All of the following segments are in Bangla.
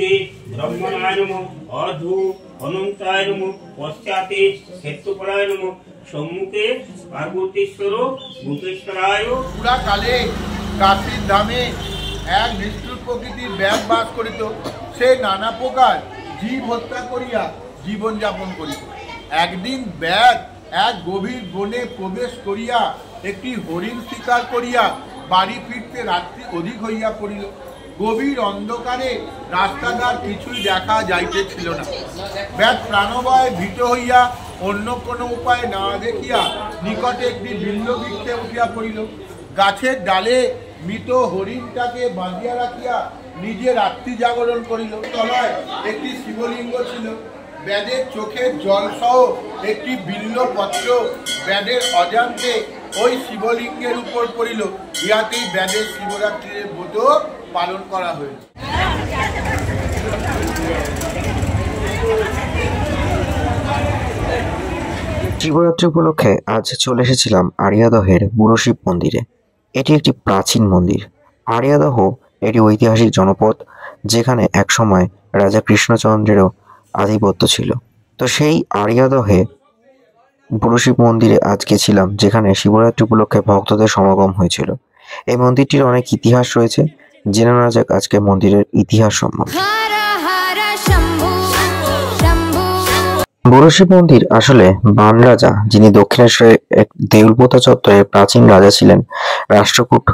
অগ্রে ব্রহ্মণায় নমঃ অধু অনন্তায় নমঃ পশ্চাতে ক্ষেত্রপালায় নমঃ সম্মুখে পার্বতীশ্বর ভূতেশ্বরায়। পুরা কালে কাশীর ধামে এক নিষ্ঠুর প্রকৃতির ব্যাগ বাস করিত। সে নানা প্রকার জীব হত্যা করিয়া জীবনযাপন করিত। একদিন ব্যাগ এক গভীর বনে প্রবেশ করিয়া একটি হরিণ শিকার করিয়া বাড়ি ফিরতে রাত্রি অধিক হইয়া পড়িল। গভীর অন্ধকারে রাস্তাঘাট কিছুই দেখা যাইতেছিল না। ব্যাগ প্রাণভয়ে ভীত হইয়া অন্য কোনো উপায় না দেখিয়া নিকটে একটি বিল্লবৃক্ষে উঠিয়া পড়িল। গাছের ডালে মৃত হরিণটাকে বাঁধিয়া রাখিয়া নিজে রাত্রি জাগরণ করিল। তলায় একটি শিবলিঙ্গ ছিল। ব্যাধের চোখের জল সহ একটি বিল্লপত্র ব্যাধের অজান্তে ওই শিবলিঙ্গের উপর পড়িল। ইহাতেই ব্যাধের শিবরাত্রির ব্রত পালন করা হইল। শিবরাত্রি উপলক্ষে আজ চলে এসেছিলাম আড়িয়াদহের বুড়ো শিব মন্দিরে। এটি একটি প্রাচীন মন্দির। আড়িয়াদহ এটি ঐতিহাসিক জনপদ, যেখানে একসময় রাজা কৃষ্ণচন্দ্রেরও আধিপত্য ছিল। তো সেই আড়িয়াদহে বুড়ো শিব মন্দিরে আজ গেছিলাম, যেখানে শিবরাত্রি উপলক্ষে ভক্তদের সমাগম হয়েছিল। এই মন্দিরটির অনেক ইতিহাস রয়েছে, জেনে নেওয়া যাক আজকে মন্দিরের ইতিহাস সম্বন্ধে। বুড়ো শিব মন্দির আসলে বান রাজা, যিনি দক্ষিণেশ্বরে এক দেউলপোতা চত্বরের প্রাচীন রাজা ছিলেন, রাষ্ট্রকূট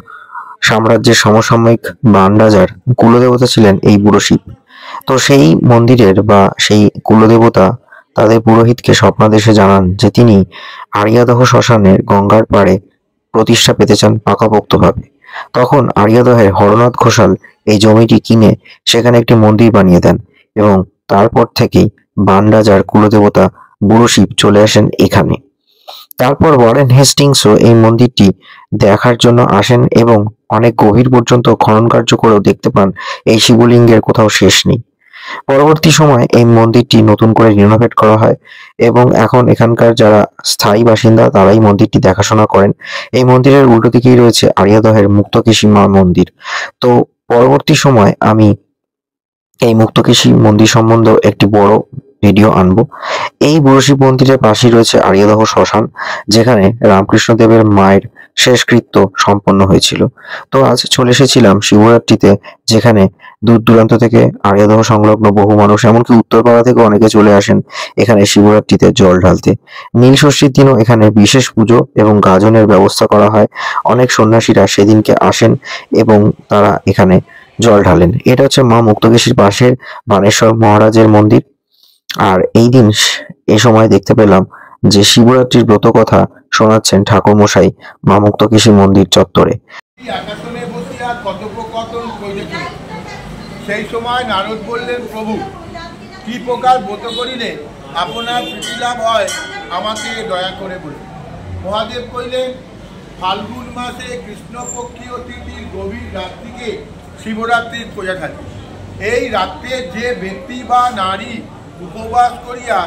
সাম্রাজ্যের সমসাময়িক বান রাজার কুলদেবতা ছিলেন এই বুড়ো শিব। তো সেই মন্দিরের বা সেই কুলদেবতা তাদের পুরোহিতকে স্বপ্নাদেশে জানান যে তিনি আড়িয়াদহ শ্মশানের গঙ্গার পাড়ে প্রতিষ্ঠা পেতে চান পাকাপোক্তভাবে। তখন আড়িয়াদহের হরনাথ ঘোষাল এই জমিটি কিনে সেখানে একটি মন্দির বানিয়ে দেন, এবং তারপর থেকেই বান রাজার কুলদেবতা বুড়ো শিব চলে আসেন এখানে। তারপর ওয়ারেন হেস্টিংসও এই মন্দিরটি দেখার জন্য আসেন এবং অনেক গভীর পর্যন্ত খনন কার্য করেও দেখতে পান এই শিবলিঙ্গের কোথাও শেষ নেই। পরবর্তী সময় এই মন্দিরটি নতুন করে রিনোভেট করা হয় এবং এখন এখানকার যারা স্থায়ী বাসিন্দা তারাই মন্দিরটি দেখাশোনা করেন। এই মন্দিরের উল্টো দিকেই রয়েছে আড়িয়াদহের মুক্তকেশী মা মন্দির। তো পরবর্তী সময় আমি এই মুক্তকেশী মন্দির সম্বন্ধেও একটি বড় ভিডিও আনবো। এই বুড়ো শিব মন্দিরের পাশেই রয়েছে আড়িয়াদহ শ্মশান, যেখানে রামকৃষ্ণদেবের মায়ের শেষকৃত্য সম্পন্ন হয়েছিল। তো আজ চলে এসেছিলাম শিবরাত্রিতে, যেখানে দূর দূরান্ত থেকে আড়িয়াদহ সংলগ্ন বহু মানুষ, এমনকি উত্তরপাড়া থেকে অনেকে চলে আসেন এখানে শিবরাত্রিতে জল ঢালতে। নীল ষষ্ঠীর দিনও এখানে বিশেষ পুজো এবং গাজনের ব্যবস্থা করা হয়। অনেক সন্ন্যাসীরা সেদিনকে আসেন এবং তারা এখানে জল ঢালেন। এটা হচ্ছে মা মুক্তকেশীর পাশের বানেশ্বর মহারাজের মন্দির। আর এই দিন এ সময় দেখতে পেলাম যে শিবরাত্রির ব্রত কথা শোনাচ্ছেন ঠাকুর মশাই মা মুক্তকেশী মন্দির চত্বরে। আকাশনে বসিয়া কথোপকথন করিতেছিল। সেই সময় নারদ বললেন, প্রভু, কি প্রকার ব্রত করিলে আপনার প্রীতিলাভ হয়, আমাকে দয়া করে বলুন। মহাদেব কইলেন, ফাল্গুন মাসে কৃষ্ণপক্ষীয় তিথির গভীর রাত্রিকে শিবরাত্রির পূজা থাকে। এই রাত্রে যে ব্যক্তি বা নারী উপবাস করিয়া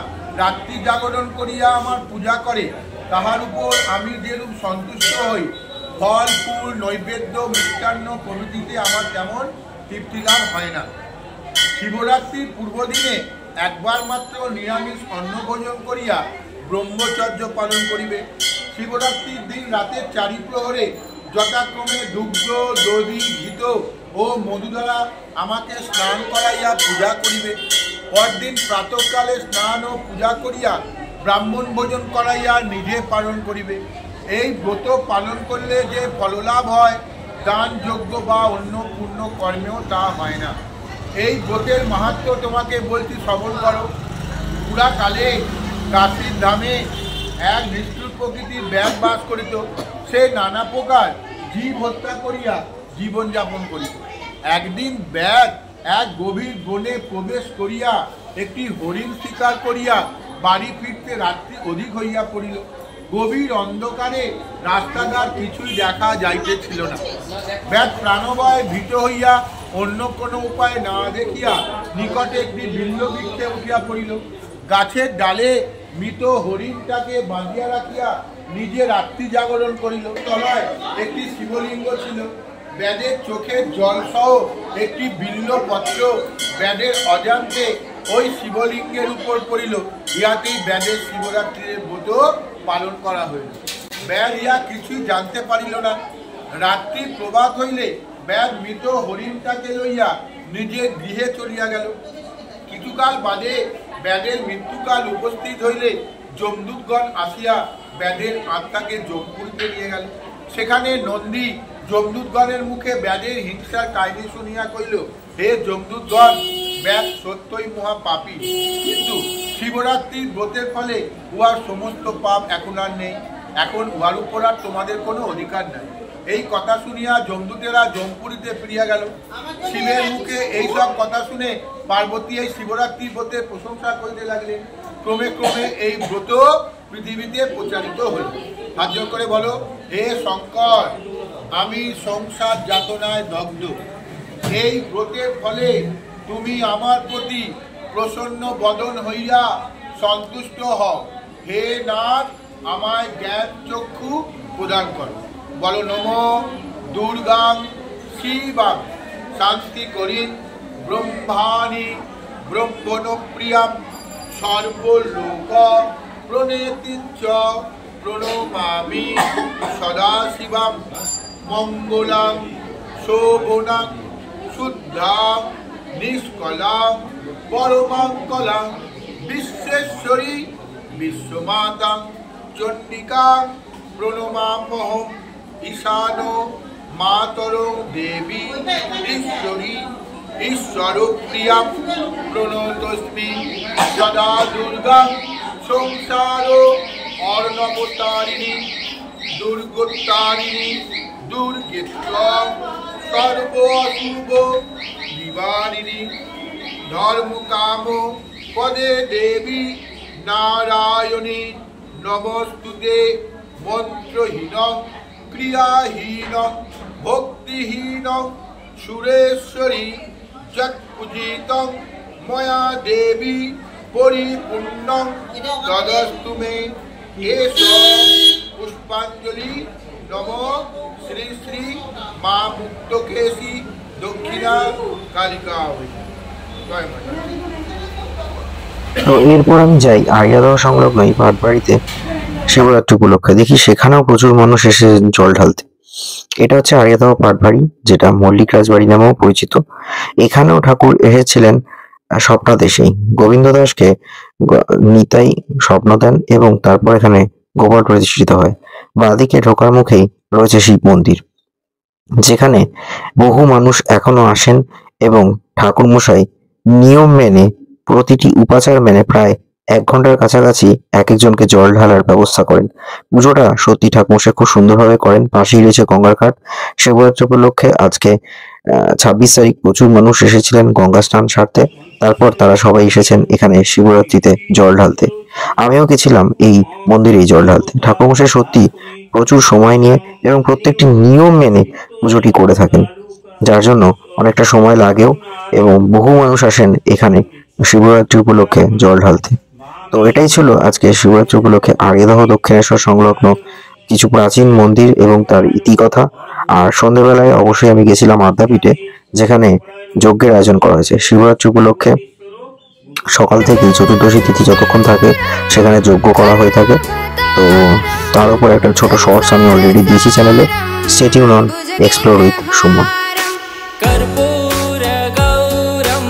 রাত্রি জাগরণ করিয়া আমার পূজা করে, তাহার উপর আমি যেরূপ সন্তুষ্ট হই, ফল ফুল নৈবেদ্য মিষ্টান্ন প্রভৃতিতে আমার তেমন তৃপ্তিলাভ হয় না। শিবরাত্রির পূর্বদিনে একবার মাত্র নিরামিষ অন্নভোজন করিয়া ব্রহ্মচর্য পালন করিবে। শিবরাত্রির দিন রাতের চারিপ্রহরে যথাক্রমে দুগ্ধ, দধি, ঘৃত ও মধু দ্বারা আমাকে স্নান করাইয়া পূজা করিবে। পরদিন প্রাতঃকালে স্নান ও পূজা করিয়া ব্রাহ্মণ ভোজন করাইয়া নিজে পালন করিবে। এই ব্রত পালন করলে যে ফললাভ হয়, দান যজ্ঞ বা অন্য পূর্ণ কর্মেও তা হয় না। এই ব্রতের মাহাত্ম্য তোমাকে বলছি, শ্রবণ করো। পুরা কালে কাশীর ধামে এক নিষ্ঠুর প্রকৃতির ব্যাগ বাস করিত। সে নানা প্রকার জীব হত্যা করিয়া জীবনযাপন করিত। একদিন ব্যাগ এক গভীর বনে প্রবেশ করিয়া একটি হরিণ শিকার করিয়া বাড়ি ফিরতে রাত্রি অধিক হইয়া পড়িল। গভীর অন্ধকারে রাস্তাঘাট কিছুই দেখা যাইতেছিল না। ব্যাগ প্রাণভয়ে ভীত হইয়া অন্য কোনো উপায় না দেখিয়া নিকটে একটি বিল্লবৃক্ষে উঠিয়া পড়িল। গাছের ডালে মৃত হরিণটাকে বাঁধিয়া রাখিয়া নিজে রাত্রি জাগরণ করিল। তলায় একটি শিবলিঙ্গ ছিল। ব্যাদের চোখের জল সহ একটি বিল্লপত্র ব্যাদের অজান্তে ওই শিবলিঙ্গের উপর পড়িল। ইহাতেই ব্যাদের শিবরাত্রির ব্রত পালন করা হইল। ব্যাদ ইহা কিছুই জানতে পারিল না। রাত্রি প্রভাত হইলে ব্যাদ মৃত হরিণটাকে লইয়া নিজের গৃহে চলিয়া গেল। কিছুকাল বাদে ব্যাদের মৃত্যুকাল উপস্থিত হইলে যমদূতগণ আসিয়া ব্যাদের আত্মাকে যমপুরীতে নিয়ে গেল। সেখানে নন্দী যমদূতগণের মুখে ব্যাদের হিংসার কাহিনী শুনিয়া কইল, হে যমদূতগণ, ব্যাদ সত্যই মহা পাপী, কিন্তু শিবরাত্রির ব্রতের ফলে উহার সমস্ত পাপ এখন আর নেই। এখন উহার উপর আর তোমাদের কোনো অধিকার নাই। এই কথা শুনিয়া যমদূতেরা যমপুরীতে ফিরিয়া গেল। শিবের মুখে এইসব কথা শুনে পার্বতী এই শিবরাত্রি ব্রতের প্রশংসা করিতে লাগলেন। ক্রমে ক্রমে এই ব্রত পৃথিবীতে প্রচারিত হল। হাত জোড় করে বলো, হে শঙ্কর, আমি সংসার যাতনায় দগ্ধ। এই ব্রতের ফলে তুমি আমার প্রতি প্রসন্ন বদন হইয়া সন্তুষ্ট হও। হে নাথ, আমায় জ্ঞান চক্ষু প্রদান করো। বলো, নমো দুর্গাং শিবাং শান্তি করিন ব্রহ্মাণি ব্রহ্মণপ্রিয়াম সর্বলোক প্রণেতিঞ্চ প্রণমামি সদাশিবাম মঙ্গলাং শোভনাং শুদ্ধাং নিষ্কলাং পরমাঙ্কলাং বিশ্বেশ্বরী বিশ্বমাতাং চণ্ডিকাং প্রণমামহম ঈশানো মাতরং দেবী ঈশ্বরী ঈশ্বরপ্রিয়াং প্রণতস্মি সদা দুর্গা সংসার অর্ণবতারিণী দুর্গোত্তারিণী দুর্গেত্বং সর্ব অশুভ নিবারিণী ধর্মকাম পদে দেবী নারায়ণী নমস্তুতে মন্ত্রহীনং ক্রিয়াহীনং ভক্তিহীনং সুরেশ্বরী যৎপূজিতং ময়া দেবী পরিপূর্ণং তদস্তু মে। এষ পুষ্পাঞ্জলি নম শ্রী শ্রী মা মুক্তকেশী দক্ষিণা কালিকা। জয় মাতা। তো এরপর আমি যাই আরিয়াদহ সংলগ্ন এই পাটবাড়িতে শিবরাত্রি উপলক্ষে। দেখি সেখানেও প্রচুর মানুষ এসে জল ঢালতে। এটা হচ্ছে আরিয়াদহ পাটবাড়ি, যেটা মল্লিক রাজবাড়ি নামেও পরিচিত। এখানেও ঠাকুর এসেছিলেন স্বপ্নাদেশেই। গোবিন্দ দাসকে নিতাই স্বপ্ন দেন এবং তারপর এখানে গোপাল প্রতিষ্ঠিত হয়। বাঁদিকে ঢোকার মুখেই রয়েছে শিব মন্দির, যেখানে বহু মানুষ এখনো আসেন এবং ঠাকুর মশাই নিয়ম মেনে, প্রতিটি উপাচার মেনে প্রায় 1 ঘন্টার কাছাকাছি এক একজনকে জল ঢালার ব্যবস্থা করেন। পুজোটা সত্যি ঠাকুরমশাই খুব সুন্দরভাবে করেন। পাশেই রয়েছে গঙ্গার ঘাট। শিবরাত্রি উপলক্ষে আজকে 26 তারিখ প্রচুর মানুষ এসেছিলেন গঙ্গা স্নান সারতে। তারপর তারা সবাই এসেছেন এখানে শিবরাত্রিতে জল ঢালতে। আমিও গেছিলাম এই মন্দিরেই জল ঢালতে। ঠাকুরমশাই সত্যি প্রচুর সময় নিয়ে এবং প্রত্যেকটি নিয়ম মেনে পুজোটি করে থাকেন, যার জন্য অনেকটা সময় লাগেও এবং বহু মানুষ আসেন এখানে শিবরাত্রি উপলক্ষে জল ঢালতে। তো এটাই ছিল আজকে শিবরাত্রি উপলক্ষে আরিয়াদহ দক্ষিণেশ্বর সংলগ্ন কিছু প্রাচীন মন্দির এবং তার ইতিকথা। আর সন্ধ্যেবেলায় অবশ্যই আমি গেছিলাম আদ্যাপীঠে, যেখানে যজ্ঞের আয়োজন করা হয়েছে শিবরাত্রি উপলক্ষে। সকাল থেকেই চতুর্দশী তিথি যতক্ষণ থাকে সেখানে যজ্ঞ করা হয়ে থাকে। তো তার উপর একটা ছোট শর্টস আমি অলরেডি দিয়েছি চ্যানেলে। Stay tune on explore with Suman. कर्पूरगौरं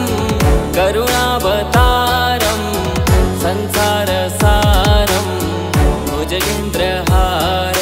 करुणावतारं संसारसारं भुजगेन्द्रहारं